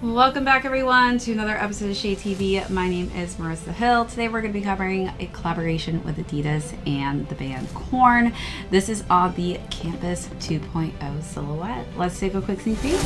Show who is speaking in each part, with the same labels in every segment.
Speaker 1: Welcome back everyone to another episode of ShadeTV. My name is Marissa Hill. Today we're going to be covering a collaboration with Adidas and the band Korn. This is on the Campus 2.0 silhouette. Let's take a quick sneak peek.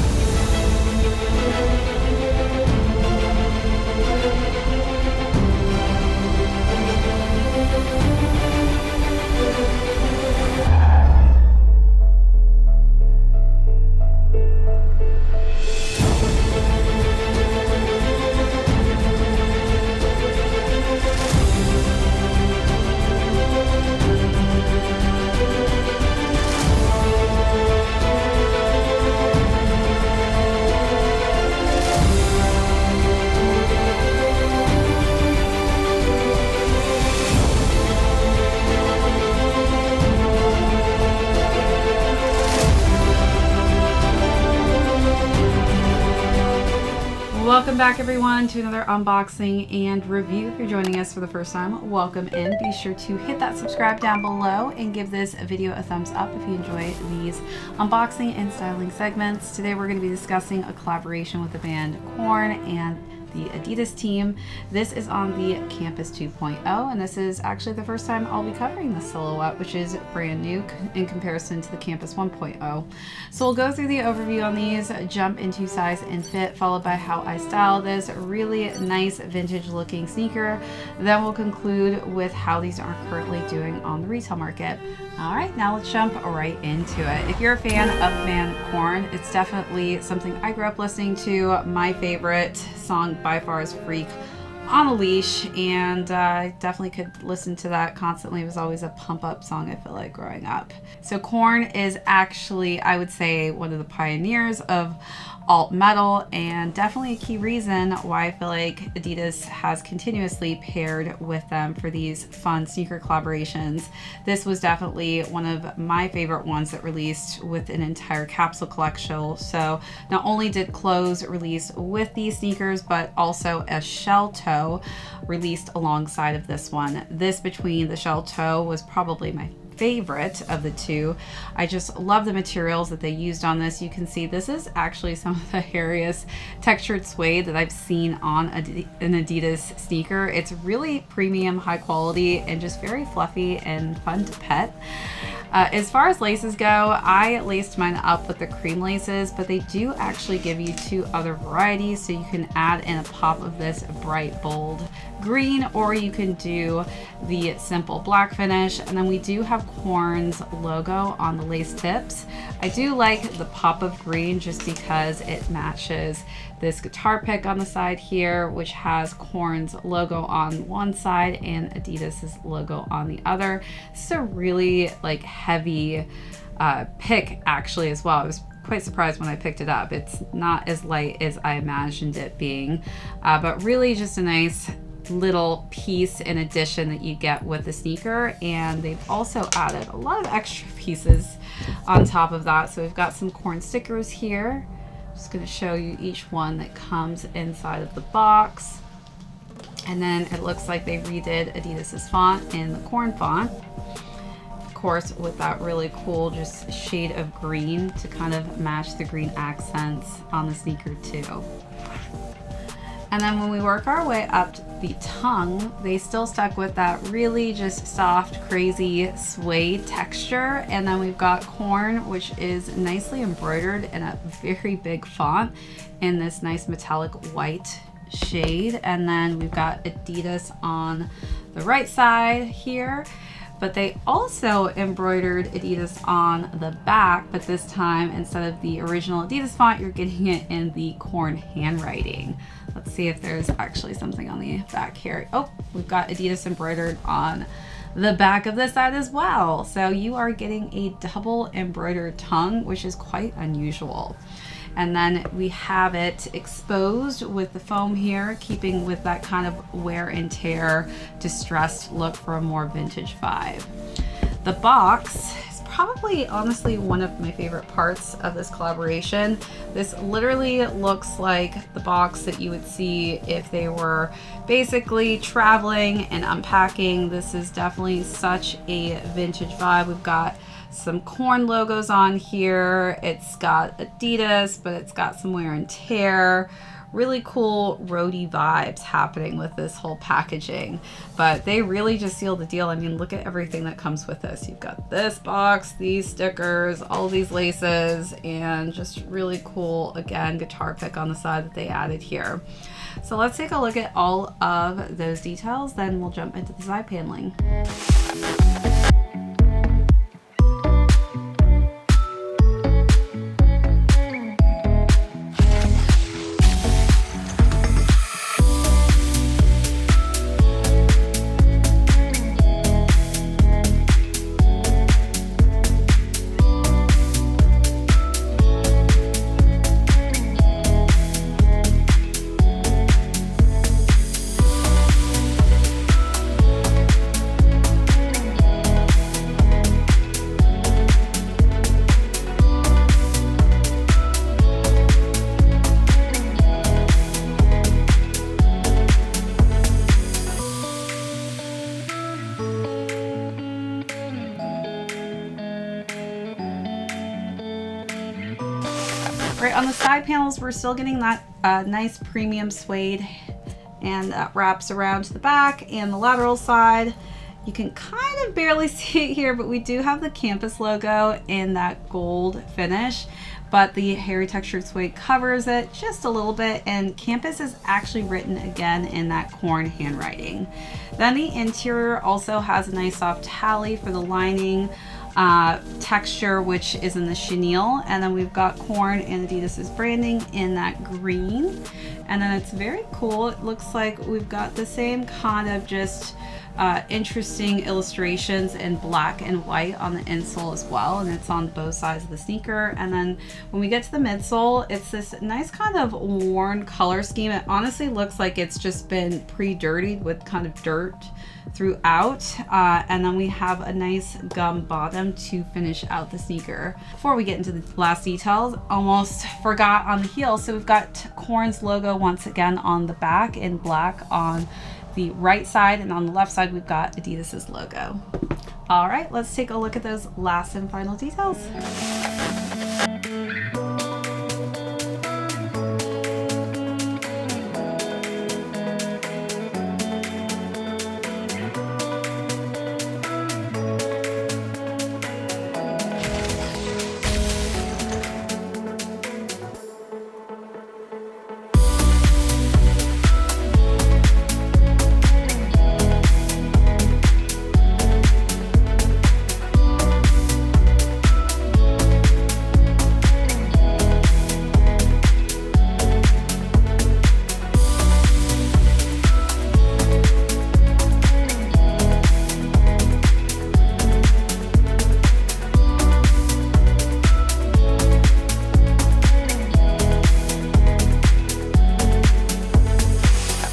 Speaker 1: Welcome back everyone to another unboxing and review. If you're joining us for the first time, welcome in. Be sure to hit that subscribe down below and give this video a thumbs up if you enjoy these unboxing and styling segments. Today we're going to be discussing a collaboration with the band Korn and the Adidas team. This is on the Campus 2.0, and this is actually the first time I'll be covering the silhouette, which is brand new in comparison to the Campus 1.0. So we'll go through the overview on these, jump into size and fit, followed by how I style this really nice vintage looking sneaker. Then we'll conclude with how these are currently doing on the retail market. All right, now let's jump right into it. If you're a fan of the band Korn, it's definitely something I grew up listening to. My favorite song by far is Freak on a Leash, and I definitely could listen to that constantly. It was always a pump up song, I feel like, growing up. So Korn is actually, I would say, one of the pioneers of alt metal, and definitely a key reason why I feel like Adidas has continuously paired with them for these fun sneaker collaborations. This was definitely one of my favorite ones that released with an entire capsule collection. So not only did clothes release with these sneakers, but also a shell toe released alongside of this one. This, between the shell toe, was probably my favorite of the two. I just love the materials that they used on this. You can see this is actually some of the hairiest textured suede that I've seen on an Adidas sneaker. It's really premium, high quality, and just very fluffy and fun to pet. As far as laces go, I laced mine up with the cream laces, but they do actually give you two other varieties, so you can add in a pop of this bright, bold green, or you can do the simple black finish. And then we do have Korn's logo on the lace tips. I do like the pop of green just because it matches this guitar pick on the side here, which has Korn's logo on one side and Adidas's logo on the other. This is a really like heavy pick actually as well. I was quite surprised when I picked it up. It's not as light as I imagined it being, but really just a nice little piece in addition that you get with the sneaker. And they've also added a lot of extra pieces on top of that. So we've got some Korn stickers here. Just going to show you each one that comes inside of the box. And then it looks like they redid Adidas's font in the Korn font, of course, with that really cool just shade of green to kind of match the green accents on the sneaker too. And then when we work our way up the tongue, they still stuck with that really just soft, crazy suede texture. And then we've got Korn, which is nicely embroidered in a very big font in this nice metallic white shade. And then we've got Adidas on the right side here. But they also embroidered Adidas on the back, but this time instead of the original Adidas font, you're getting it in the Korn handwriting. Let's see if there's actually something on the back here. Oh, we've got Adidas embroidered on the back of this side as well. So you are getting a double embroidered tongue, which is quite unusual. And then we have it exposed with the foam here, keeping with that kind of wear and tear, distressed look for a more vintage vibe. The box is probably honestly one of my favorite parts of this collaboration. This literally looks like the box that you would see if they were basically traveling and unpacking. This is definitely such a vintage vibe. We've got some Korn logos on here. It's got Adidas, but it's got some wear and tear. really cool roadie vibes happening with this whole packaging, but they really just seal the deal. I mean, look at everything that comes with this. You've got this box, these stickers, all these laces, and just really cool, again, guitar pick on the side that they added here. So let's take a look at all of those details, then we'll jump into the side paneling. Right on the side panels, we're still getting that nice premium suede, and that wraps around to the back and the lateral side. You can kind of barely see it here, but we do have the Campus logo in that gold finish, but the hairy textured suede covers it just a little bit, and Campus is actually written again in that Korn handwriting. Then the interior also has a nice soft tally for the lining texture, which is in the chenille, and then we've got Korn and Adidas's branding in that green, and then it's very cool. It looks like we've got the same kind of just interesting illustrations in black and white on the insole as well, and it's on both sides of the sneaker. And then when we get to the midsole, it's this nice kind of worn color scheme. It honestly looks like it's just been pre-dirtied with kind of dirt throughout, and then we have a nice gum bottom to finish out the sneaker. Before we get into the last details, almost forgot on the heel, so we've got Korn's logo once again on the back in black on the right side, and on the left side we've got Adidas's logo. All right, let's take a look at those last and final details.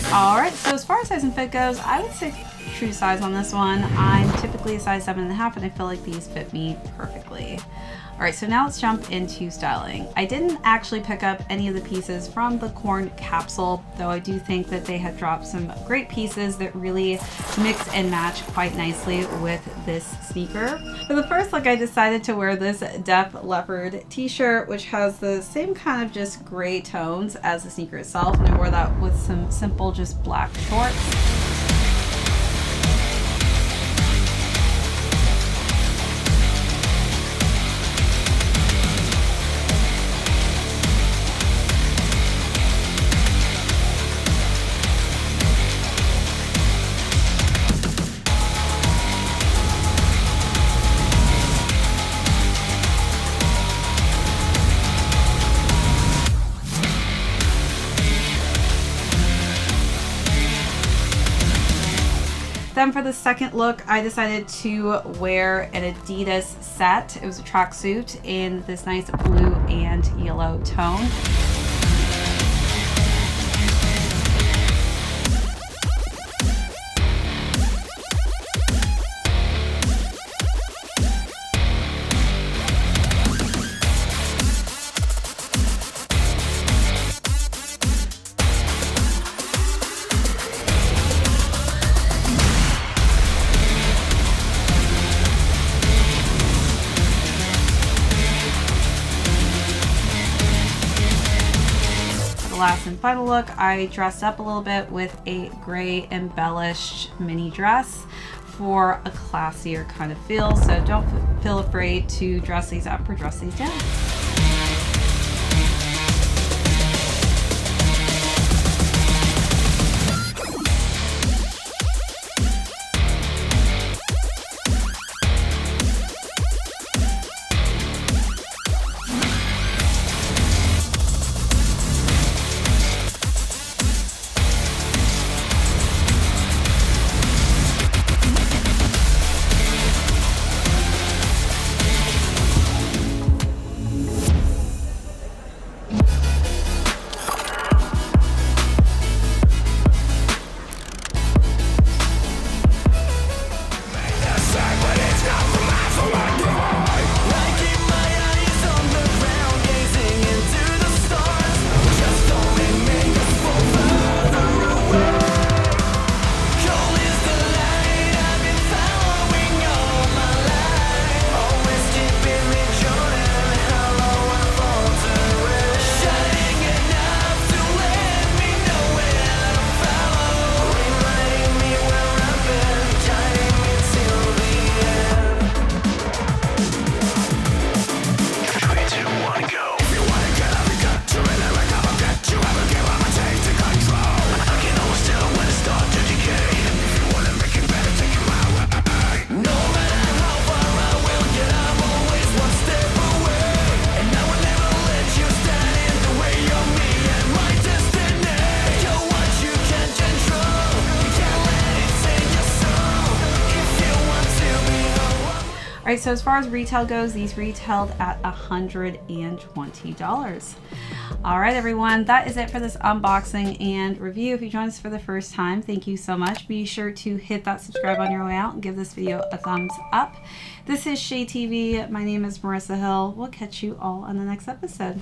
Speaker 1: Alright, so as far as size and fit goes, I would say true size on this one. I'm typically a size 7.5, and I feel like these fit me perfectly. Alright, so now let's jump into styling. I didn't actually pick up any of the pieces from the Korn capsule, though I do think that they have dropped some great pieces that really mix and match quite nicely with this sneaker. For the first look, I decided to wear this Def Leppard t-shirt, which has the same kind of just gray tones as the sneaker itself, and I wore that with some simple just black shorts. Then for the second look, I decided to wear an Adidas set. It was a tracksuit in this nice blue and yellow tone. final look, I dressed up a little bit with a gray embellished mini dress for a classier kind of feel. So don't feel afraid to dress these up or dress these down. All right, so as far as retail goes, these retailed at $120. All right, everyone, that is it for this unboxing and review. If you joined us for the first time, thank you so much. Be sure to hit that subscribe on your way out and give this video a thumbs up. This is ShadeTV. My name is Marissa Hill. We'll catch you all on the next episode.